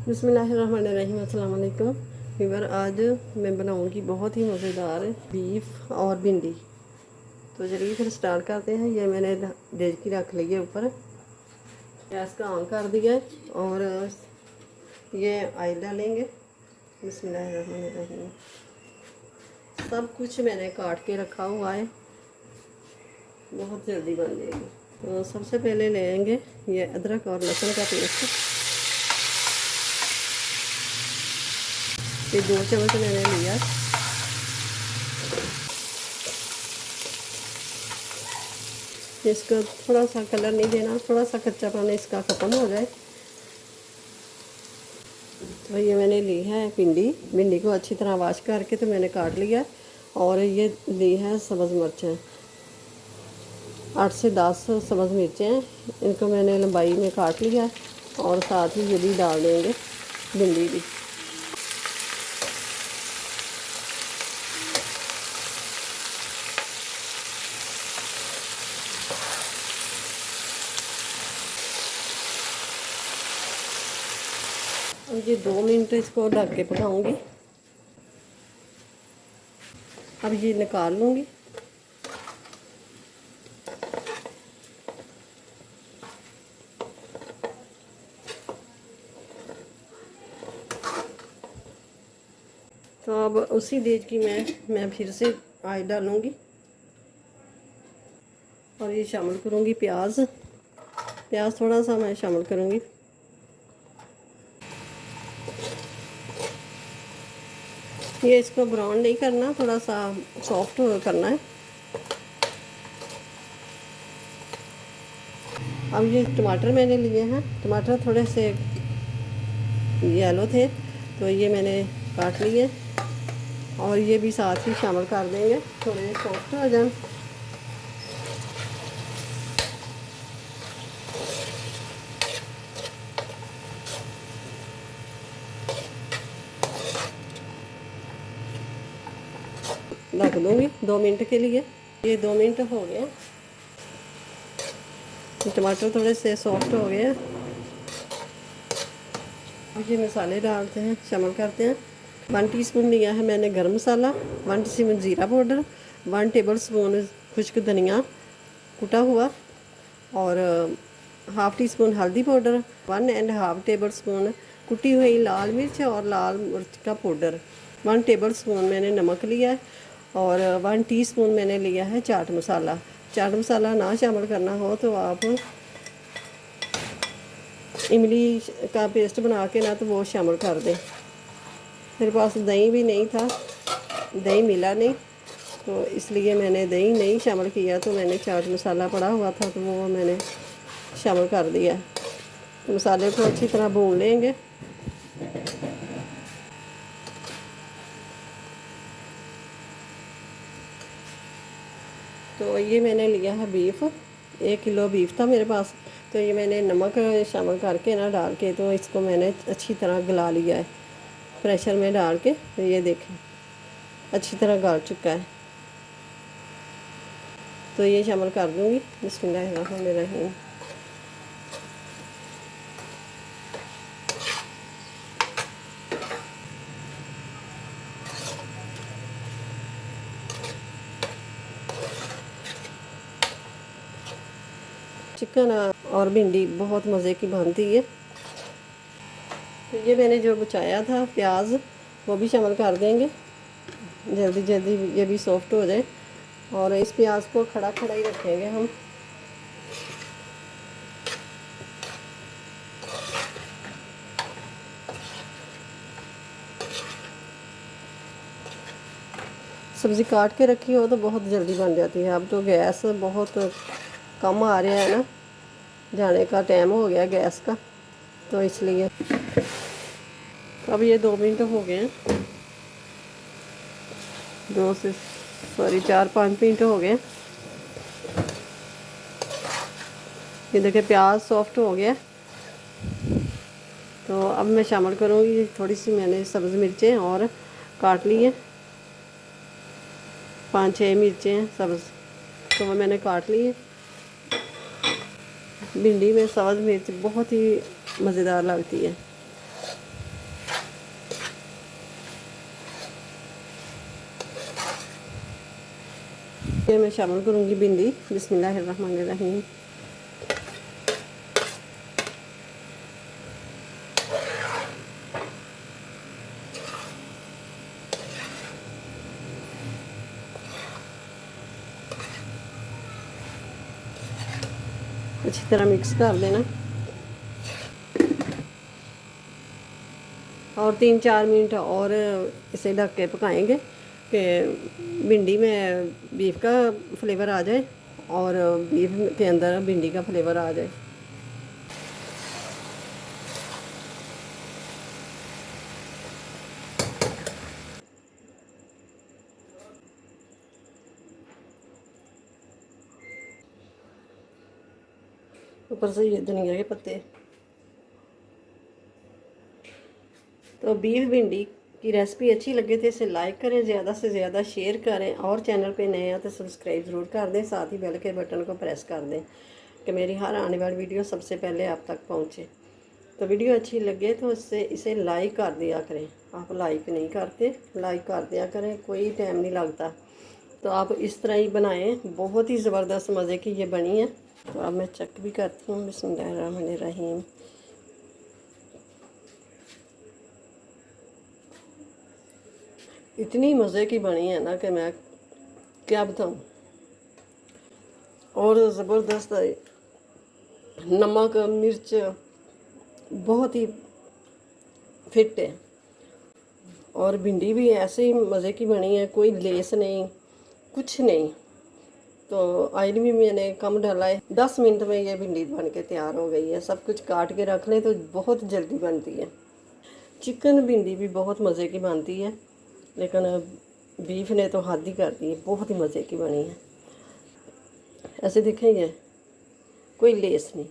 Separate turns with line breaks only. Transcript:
बिस्मिल्लाहिर्रहमानिर्रहीम, अस्सलाम वालेकुम वीवर। आज मैं बनाऊंगी बहुत ही मज़ेदार बीफ और भिंडी। तो चलिए फिर स्टार्ट करते हैं। ये मैंने डेजकी रख ली है ऊपर, गैस का ऑन कर दिया है और ये ऑयल डालेंगे। बिस्मिल्लाहिर्रहमानिर्रहीम। सब कुछ मैंने काट के रखा हुआ है, बहुत जल्दी बन जाएगी। तो सबसे पहले लेंगे ये अदरक और लहसुन का पेस्ट। ये 2 चम्मच मैंने लिया। इसको थोड़ा सा कलर नहीं देना, थोड़ा सा कच्चापन इसका ख़त्म हो जाए। तो ये मैंने ली है भिंडी को अच्छी तरह वॉश करके तो मैंने काट लिया। और ये ली है सब्ज़ मिर्चें, 8 से 10 सब्ज़ मिर्चें हैं। इनको मैंने लंबाई में काट लिया और साथ ही ये भी डाल देंगे भिंडी भी। अब ये 2 मिनट इसको ढक के पकाऊंगी। अब ये निकाल लूँगी। तो अब उसी देज की मैं फिर से ऑयल डालूँगी और ये शामिल करूँगी प्याज थोड़ा सा मैं शामिल करूँगी। ये इसको ब्राउन नहीं करना, थोड़ा सा सॉफ्ट करना है। अब ये टमाटर मैंने लिए हैं, टमाटर थोड़े से येलो थे तो ये मैंने काट लिए और ये भी साथ ही शामिल कर देंगे, थोड़े सॉफ्ट हो जाए। ढक दूँगी 2 मिनट के लिए। ये 2 मिनट हो गए, टमाटर थोड़े से सॉफ्ट हो गए। अब ये मसाले डालते हैं, शामिल करते हैं। 1 टीस्पून लिया है मैंने गरम मसाला, 1 टीस्पून ज़ीरा पाउडर, 1 टेबल स्पून खुश्क धनिया कुटा हुआ और हाफ़ टी स्पून हल्दी powder, 1 and half table spoon कुटी हुई लाल मिर्च और लाल मिर्च का पाउडर, 1 टेबल स्पून मैंने नमक लिया है और 1 टीस्पून मैंने लिया है चाट मसाला। चाट मसाला ना शामिल करना हो तो आप इमली का पेस्ट बना के ना तो वो शामिल कर दें। मेरे पास दही भी नहीं था, दही मिला नहीं, तो इसलिए मैंने दही नहीं शामिल किया। तो मैंने चाट मसाला पड़ा हुआ था तो वो मैंने शामिल कर दिया। तो मसाले को अच्छी तरह भून लेंगे। तो ये मैंने लिया है बीफ, 1 किलो बीफ था मेरे पास। तो ये मैंने नमक शामिल करके ना डाल के तो इसको मैंने अच्छी तरह गला लिया है प्रेशर में डाल के। तो ये देखें अच्छी तरह गल चुका है। तो ये शामिल कर दूँगी। बिस्मिल्लाहिर्रहमानिर्रहीम। चिकन और भिंडी बहुत मज़े की बनती है। तो ये मैंने जो बचाया था प्याज वो भी शामिल कर देंगे, जल्दी जल्दी ये भी सॉफ्ट हो जाए। और इस प्याज को खड़ा खड़ा ही रखेंगे हम। सब्ज़ी काट के रखी हो तो बहुत जल्दी बन जाती है। अब तो गैस बहुत कम आ रहा है ना, जाने का टाइम हो गया गैस का, तो इसलिए। अब ये 2 मिनट हो गए हैं, 4-5 मिनट हो गए। ये देखिए प्याज सॉफ्ट हो गया। तो अब मैं शामिल करूँगी थोड़ी सी मैंने सब्ज़ मिर्चें और काट ली है, 5-6 मिर्चें सब्ज़ तो वो मैंने काट ली है। भिंडी में सब्ज़ मिर्च बहुत ही मज़ेदार लगती है। इसमें मैं शामिल करूँगी भिंडी। बिस्मिल्लाहिर्रहमानिर्रहीम। अच्छी तरह मिक्स कर देना और 3-4 मिनट और इसे ढक के पकाएंगे कि भिंडी में बीफ का फ्लेवर आ जाए और बीफ के अंदर भिंडी का फ्लेवर आ जाए। ऊपर से ये धनिया के पत्ते। तो बीफ भिंडी की रेसिपी अच्छी लगे तो इसे लाइक करें, ज़्यादा से ज़्यादा शेयर करें और चैनल पे नए हैं तो सब्सक्राइब ज़रूर कर दें। साथ ही बेल के बटन को प्रेस कर दें कि मेरी हर आने वाली वीडियो सबसे पहले आप तक पहुंचे। तो वीडियो अच्छी लगे तो इसे लाइक कर दिया करें। आप लाइक नहीं करते, लाइक कर दिया करें, कोई टाइम नहीं लगता। तो आप इस तरह ही बनाएं, बहुत ही ज़बरदस्त मज़े की ये बनी है। तो अब मैं चेक भी करती हूँ। बिस्मिल्लाहिर्रहमानिर्रहीम। इतनी मज़े की बनी है ना कि मैं क्या बताऊँ। और ज़बरदस्त नमक मिर्च बहुत ही फिट है और भिंडी भी ऐसे ही मज़े की बनी है, कोई लेस नहीं, कुछ नहीं। तो ऑयल भी मैंने कम डाला है। 10 मिनट में ये भिंडी बन के तैयार हो गई है। सब कुछ काट के रख लें तो बहुत जल्दी बनती है। चिकन भिंडी भी बहुत मज़े की बनती है, लेकिन बीफ ने तो हद ही कर दी है, बहुत ही मज़े की बनी है। ऐसे देखेंगे कोई लेस नहीं।